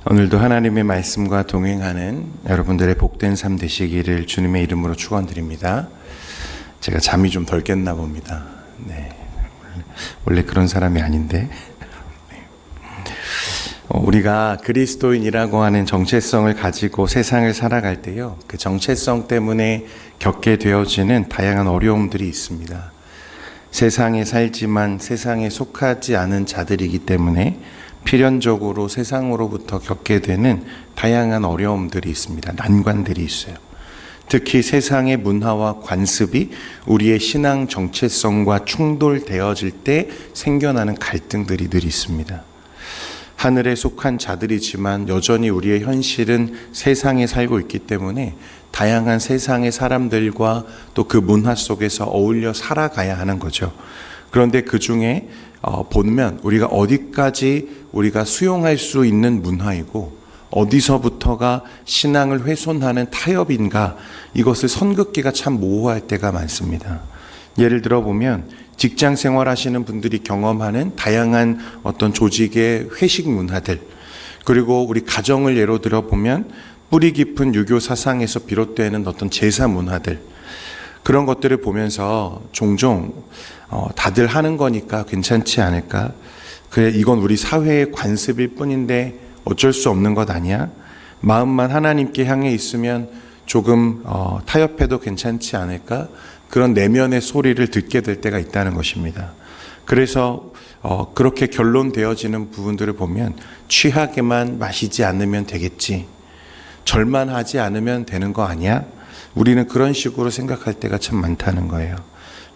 오늘도 하나님의 말씀과 동행하는 여러분들의 복된 삶 되시기를 주님의 이름으로 축원드립니다. 제가 잠이 좀 덜 깼나 봅니다. 네, 원래 그런 사람이 아닌데. 우리가 그리스도인이라고 하는 정체성을 가지고 세상을 살아갈 때요, 그 정체성 때문에 겪게 되어지는 다양한 어려움들이 있습니다. 세상에 살지만 세상에 속하지 않은 자들이기 때문에 필연적으로 세상으로부터 겪게 되는 다양한 어려움들이 있습니다. 난관들이 있어요. 특히 세상의 문화와 관습이 우리의 신앙 정체성과 충돌되어질 때 생겨나는 갈등들이 늘 있습니다. 하늘에 속한 자들이지만 여전히 우리의 현실은 세상에 살고 있기 때문에 다양한 세상의 사람들과 또 그 문화 속에서 어울려 살아가야 하는 거죠. 그런데 그 중에 보면 우리가 어디까지 우리가 수용할 수 있는 문화이고 어디서부터가 신앙을 훼손하는 타협인가, 이것을 선긋기가 참 모호할 때가 많습니다. 예를 들어 보면 직장 생활하시는 분들이 경험하는 다양한 어떤 조직의 회식 문화들, 그리고 우리 가정을 예로 들어 보면 뿌리 깊은 유교 사상에서 비롯되는 어떤 제사 문화들, 그런 것들을 보면서 종종 다들 하는 거니까 괜찮지 않을까? 그래, 이건 우리 사회의 관습일 뿐인데 어쩔 수 없는 것 아니야? 마음만 하나님께 향해 있으면 조금 타협해도 괜찮지 않을까? 그런 내면의 소리를 듣게 될 때가 있다는 것입니다. 그래서 그렇게 결론되어지는 부분들을 보면 취하게만 마시지 않으면 되겠지, 절만하지 않으면 되는 거 아니야? 우리는 그런 식으로 생각할 때가 참 많다는 거예요.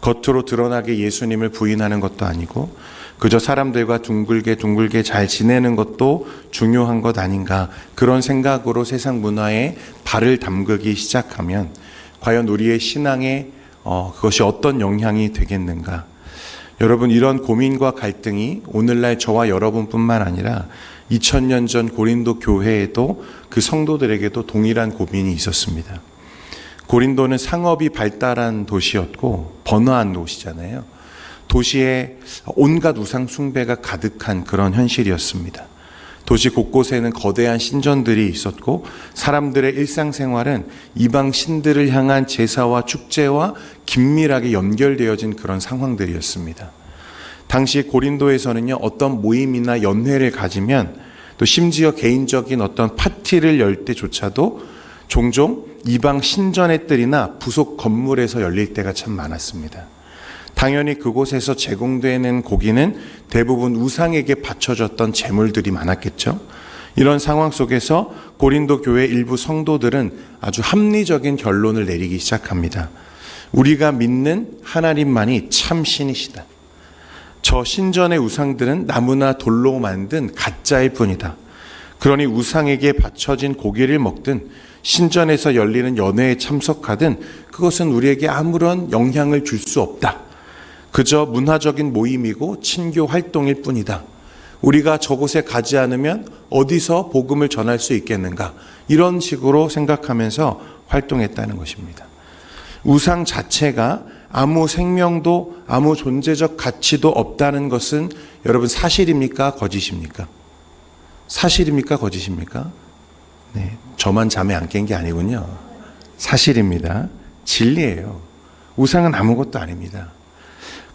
겉으로 드러나게 예수님을 부인하는 것도 아니고 그저 사람들과 둥글게 잘 지내는 것도 중요한 것 아닌가, 그런 생각으로 세상 문화에 발을 담그기 시작하면 과연 우리의 신앙에 그것이 어떤 영향이 되겠는가. 여러분, 이런 고민과 갈등이 오늘날 저와 여러분뿐만 아니라 2000년 전 고린도 교회에도 그 성도들에게도 동일한 고민이 있었습니다. 고린도는 상업이 발달한 도시였고 번화한 도시잖아요. 도시에 온갖 우상 숭배가 가득한 그런 현실이었습니다. 도시 곳곳에는 거대한 신전들이 있었고 사람들의 일상생활은 이방 신들을 향한 제사와 축제와 긴밀하게 연결되어진 그런 상황들이었습니다. 당시 고린도에서는요, 어떤 모임이나 연회를 가지면 또 심지어 개인적인 어떤 파티를 열 때조차도 종종 이방 신전의 뜰이나 부속 건물에서 열릴 때가 참 많았습니다. 당연히 그곳에서 제공되는 고기는 대부분 우상에게 바쳐졌던 제물들이 많았겠죠. 이런 상황 속에서 고린도 교회 일부 성도들은 아주 합리적인 결론을 내리기 시작합니다. 우리가 믿는 하나님만이 참 신이시다. 저 신전의 우상들은 나무나 돌로 만든 가짜일 뿐이다. 그러니 우상에게 바쳐진 고기를 먹든 신전에서 열리는 연회에 참석하든 그것은 우리에게 아무런 영향을 줄 수 없다. 그저 문화적인 모임이고 친교 활동일 뿐이다. 우리가 저곳에 가지 않으면 어디서 복음을 전할 수 있겠는가? 이런 식으로 생각하면서 활동했다는 것입니다. 우상 자체가 아무 생명도 아무 존재적 가치도 없다는 것은 여러분 사실입니까? 거짓입니까? 사실입니까? 거짓입니까? 네, 저만 잠에 안 깬 게 아니군요. 사실입니다. 진리예요. 우상은 아무것도 아닙니다.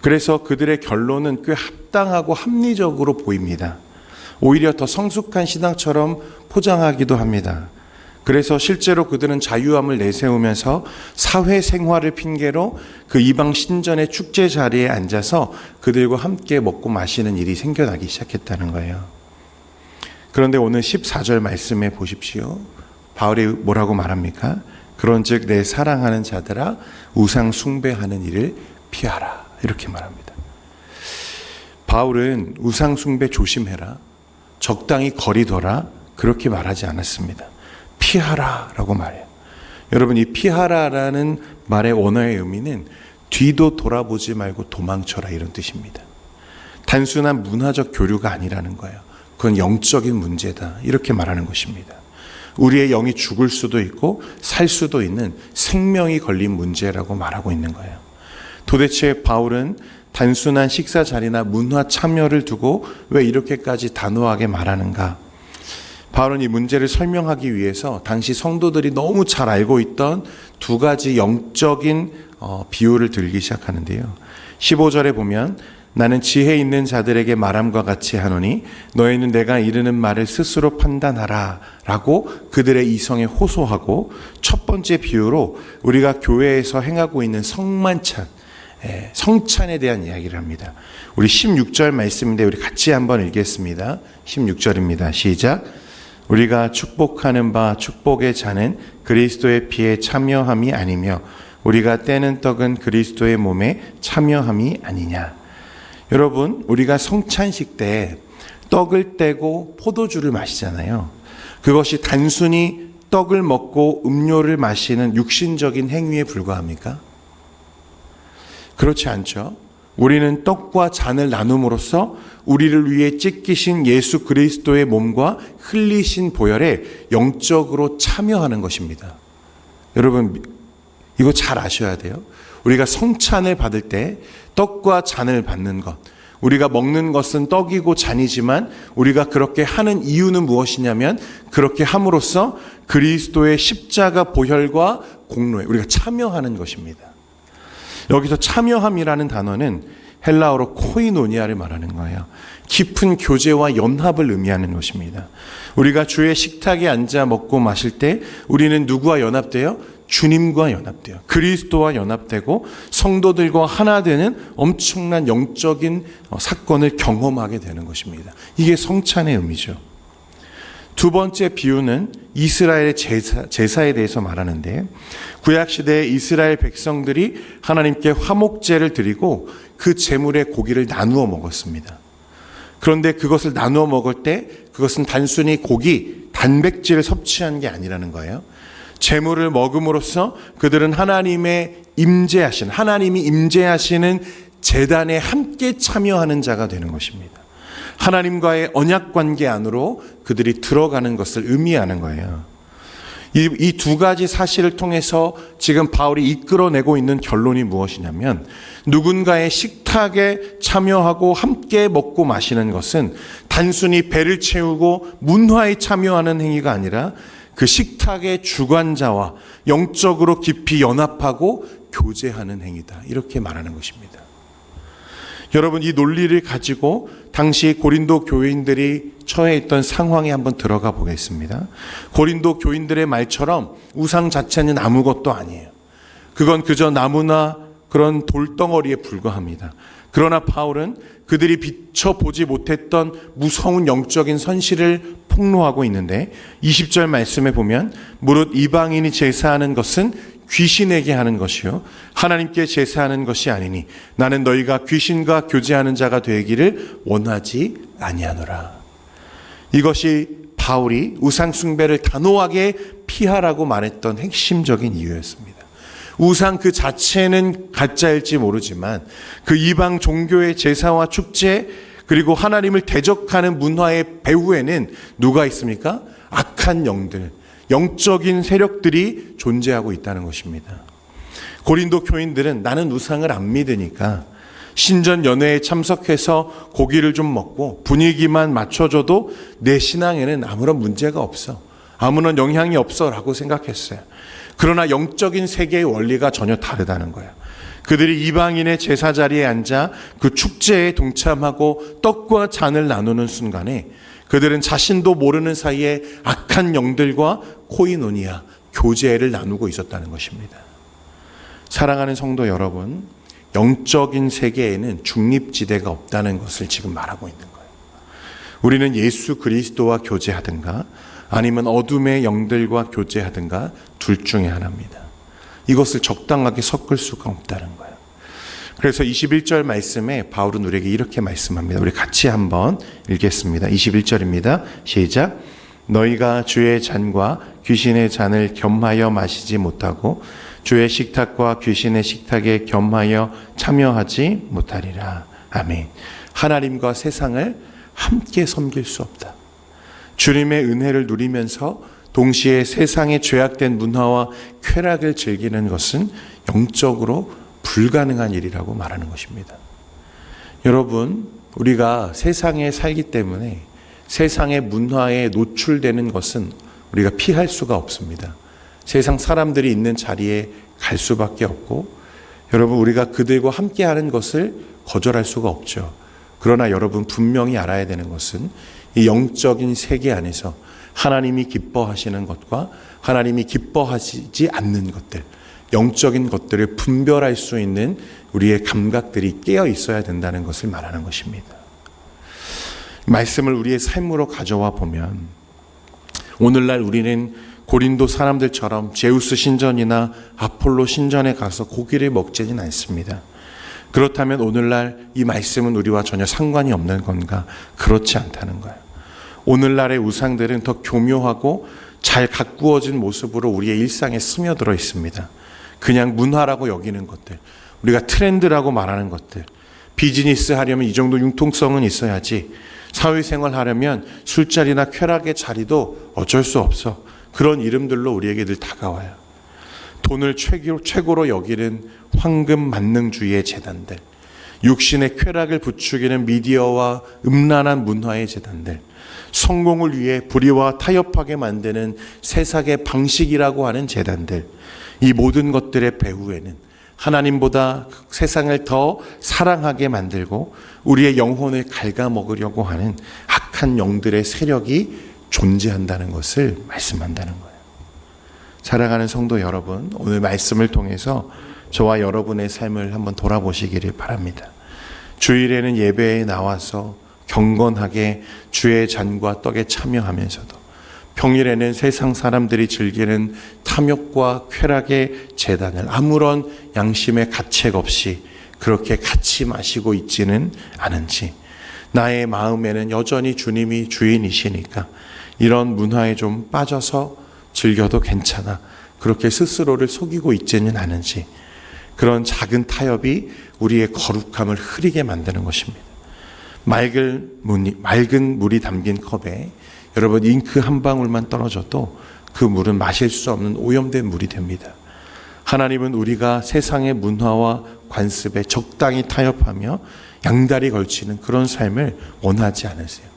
그래서 그들의 결론은 꽤 합당하고 합리적으로 보입니다. 오히려 더 성숙한 신앙처럼 포장하기도 합니다. 그래서 실제로 그들은 자유함을 내세우면서 사회생활을 핑계로 그 이방 신전의 축제 자리에 앉아서 그들과 함께 먹고 마시는 일이 생겨나기 시작했다는 거예요. 그런데 오늘 14절 말씀에 보십시오. 바울이 뭐라고 말합니까? 그런즉 내 사랑하는 자들아 우상 숭배하는 일을 피하라, 이렇게 말합니다. 바울은 우상 숭배 조심해라, 적당히 거리둬라, 그렇게 말하지 않았습니다. 피하라라고 말해요. 여러분, 이 피하라라는 말의 원어의 의미는 뒤도 돌아보지 말고 도망쳐라, 이런 뜻입니다. 단순한 문화적 교류가 아니라는 거예요. 그건 영적인 문제다, 이렇게 말하는 것입니다. 우리의 영이 죽을 수도 있고 살 수도 있는 생명이 걸린 문제라고 말하고 있는 거예요. 도대체 바울은 단순한 식사 자리나 문화 참여를 두고 왜 이렇게까지 단호하게 말하는가? 바울은 이 문제를 설명하기 위해서 당시 성도들이 너무 잘 알고 있던 두 가지 영적인 비유를 들기 시작하는데요. 15절에 보면 나는 지혜 있는 자들에게 말함과 같이 하노니 너희는 내가 이르는 말을 스스로 판단하라 라고 그들의 이성에 호소하고, 첫 번째 비유로 우리가 교회에서 행하고 있는 성만찬, 성찬에 대한 이야기를 합니다. 우리 16절 말씀인데 우리 같이 한번 읽겠습니다. 16절입니다. 시작. 우리가 축복하는 바 축복의 잔은 그리스도의 피에 참여함이 아니며 우리가 떼는 떡은 그리스도의 몸에 참여함이 아니냐. 여러분, 우리가 성찬식 때 떡을 떼고 포도주를 마시잖아요. 그것이 단순히 떡을 먹고 음료를 마시는 육신적인 행위에 불과합니까? 그렇지 않죠. 우리는 떡과 잔을 나눔으로써 우리를 위해 찢기신 예수 그리스도의 몸과 흘리신 보혈에 영적으로 참여하는 것입니다. 여러분, 이거 잘 아셔야 돼요. 우리가 성찬을 받을 때 떡과 잔을 받는 것, 우리가 먹는 것은 떡이고 잔이지만 우리가 그렇게 하는 이유는 무엇이냐면, 그렇게 함으로써 그리스도의 십자가 보혈과 공로에 우리가 참여하는 것입니다. 여기서 참여함이라는 단어는 헬라어로 코이노니아를 말하는 거예요. 깊은 교제와 연합을 의미하는 것입니다. 우리가 주의 식탁에 앉아 먹고 마실 때 우리는 누구와 연합돼요? 주님과 연합돼요. 그리스도와 연합되고 성도들과 하나 되는 엄청난 영적인 사건을 경험하게 되는 것입니다. 이게 성찬의 의미죠. 두 번째 비유는 이스라엘의 제사에 대해서 말하는데, 구약시대에 이스라엘 백성들이 하나님께 화목제를 드리고 그 제물의 고기를 나누어 먹었습니다. 그런데 그것을 나누어 먹을 때 그것은 단순히 고기, 단백질을 섭취한 게 아니라는 거예요. 제물을 먹음으로써 그들은 하나님이 임재하시는 제단에 함께 참여하는 자가 되는 것입니다. 하나님과의 언약 관계 안으로 그들이 들어가는 것을 의미하는 거예요. 이 두 가지 사실을 통해서 지금 바울이 이끌어내고 있는 결론이 무엇이냐면, 누군가의 식탁에 참여하고 함께 먹고 마시는 것은 단순히 배를 채우고 문화에 참여하는 행위가 아니라 그 식탁의 주관자와 영적으로 깊이 연합하고 교제하는 행위다, 이렇게 말하는 것입니다. 여러분, 이 논리를 가지고 당시 고린도 교인들이 처해 있던 상황에 한번 들어가 보겠습니다. 고린도 교인들의 말처럼 우상 자체는 아무것도 아니에요. 그건 그저 나무나 그런 돌덩어리에 불과합니다. 그러나 바울은 그들이 비춰보지 못했던 무서운 영적인 선실을 폭로하고 있는데, 20절 말씀에 보면 무릇 이방인이 제사하는 것은 귀신에게 하는 것이요 하나님께 제사하는 것이 아니니 나는 너희가 귀신과 교제하는 자가 되기를 원하지 아니하노라. 이것이 바울이 우상 숭배를 단호하게 피하라고 말했던 핵심적인 이유였습니다. 우상 그 자체는 가짜일지 모르지만 그 이방 종교의 제사와 축제, 그리고 하나님을 대적하는 문화의 배후에는 누가 있습니까? 악한 영들, 영적인 세력들이 존재하고 있다는 것입니다. 고린도 교인들은 나는 우상을 안 믿으니까 신전 연회에 참석해서 고기를 좀 먹고 분위기만 맞춰줘도 내 신앙에는 아무런 문제가 없어, 아무런 영향이 없어 라고 생각했어요. 그러나 영적인 세계의 원리가 전혀 다르다는 거예요. 그들이 이방인의 제사 자리에 앉아 그 축제에 동참하고 떡과 잔을 나누는 순간에 그들은 자신도 모르는 사이에 악한 영들과 코이노니아, 교제를 나누고 있었다는 것입니다. 사랑하는 성도 여러분, 영적인 세계에는 중립지대가 없다는 것을 지금 말하고 있는 거예요. 우리는 예수 그리스도와 교제하든가 아니면 어둠의 영들과 교제하든가 둘 중에 하나입니다. 이것을 적당하게 섞을 수가 없다는 거예요. 그래서 21절 말씀에 바울은 우리에게 이렇게 말씀합니다. 우리 같이 한번 읽겠습니다. 21절입니다. 시작. 너희가 주의 잔과 귀신의 잔을 겸하여 마시지 못하고 주의 식탁과 귀신의 식탁에 겸하여 참여하지 못하리라. 아멘. 하나님과 세상을 함께 섬길 수 없다. 주님의 은혜를 누리면서 동시에 세상의 죄악된 문화와 쾌락을 즐기는 것은 영적으로 불가능한 일이라고 말하는 것입니다. 여러분, 우리가 세상에 살기 때문에 세상의 문화에 노출되는 것은 우리가 피할 수가 없습니다. 세상 사람들이 있는 자리에 갈 수밖에 없고, 여러분, 우리가 그들과 함께하는 것을 거절할 수가 없죠. 그러나 여러분, 분명히 알아야 되는 것은 이 영적인 세계 안에서 하나님이 기뻐하시는 것과 하나님이 기뻐하지 않는 것들, 영적인 것들을 분별할 수 있는 우리의 감각들이 깨어 있어야 된다는 것을 말하는 것입니다. 말씀을 우리의 삶으로 가져와 보면, 오늘날 우리는 고린도 사람들처럼 제우스 신전이나 아폴로 신전에 가서 고기를 먹지는 않습니다. 그렇다면 오늘날 이 말씀은 우리와 전혀 상관이 없는 건가? 그렇지 않다는 거예요. 오늘날의 우상들은 더 교묘하고 잘 가꾸어진 모습으로 우리의 일상에 스며들어 있습니다. 그냥 문화라고 여기는 것들, 우리가 트렌드라고 말하는 것들, 비즈니스 하려면 이 정도 융통성은 있어야지, 사회생활 하려면 술자리나 쾌락의 자리도 어쩔 수 없어. 그런 이름들로 우리에게 늘 다가와요. 돈을 최고로 여기는 황금 만능주의의 재단들, 육신의 쾌락을 부추기는 미디어와 음란한 문화의 재단들, 성공을 위해 불의와 타협하게 만드는 세상의 방식이라고 하는 재단들, 이 모든 것들의 배후에는 하나님보다 세상을 더 사랑하게 만들고 우리의 영혼을 갉아먹으려고 하는 악한 영들의 세력이 존재한다는 것을 말씀한다는 거예요. 사랑하는 성도 여러분, 오늘 말씀을 통해서 저와 여러분의 삶을 한번 돌아보시기를 바랍니다. 주일에는 예배에 나와서 경건하게 주의 잔과 떡에 참여하면서도 평일에는 세상 사람들이 즐기는 탐욕과 쾌락의 재단을 아무런 양심의 가책 없이 그렇게 같이 마시고 있지는 않은지, 나의 마음에는 여전히 주님이 주인이시니까 이런 문화에 좀 빠져서 즐겨도 괜찮아, 그렇게 스스로를 속이고 있지는 않은지, 그런 작은 타협이 우리의 거룩함을 흐리게 만드는 것입니다. 맑은 물이 담긴 컵에 여러분 잉크 한 방울만 떨어져도 그 물은 마실 수 없는 오염된 물이 됩니다. 하나님은 우리가 세상의 문화와 관습에 적당히 타협하며 양다리 걸치는 그런 삶을 원하지 않으세요.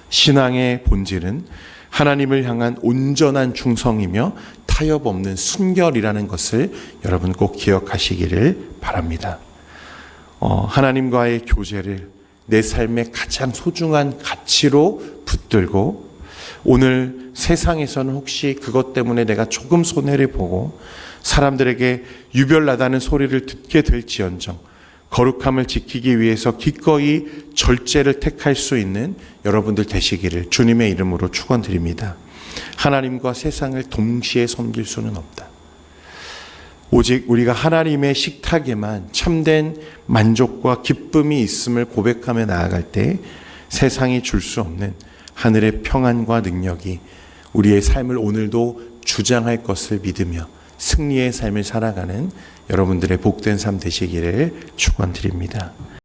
신앙의 본질은 하나님을 향한 온전한 충성이며 타협 없는 순결이라는 것을 여러분 꼭 기억하시기를 바랍니다. 하나님과의 교제를 내 삶의 가장 소중한 가치로 붙들고, 오늘 세상에서는 혹시 그것 때문에 내가 조금 손해를 보고 사람들에게 유별나다는 소리를 듣게 될지언정 거룩함을 지키기 위해서 기꺼이 절제를 택할 수 있는 여러분들 되시기를 주님의 이름으로 축원드립니다. 하나님과 세상을 동시에 섬길 수는 없다. 오직 우리가 하나님의 식탁에만 참된 만족과 기쁨이 있음을 고백하며 나아갈 때 세상이 줄 수 없는 하늘의 평안과 능력이 우리의 삶을 오늘도 주장할 것을 믿으며 승리의 삶을 살아가는 여러분들의 복된 삶 되시기를 축원드립니다.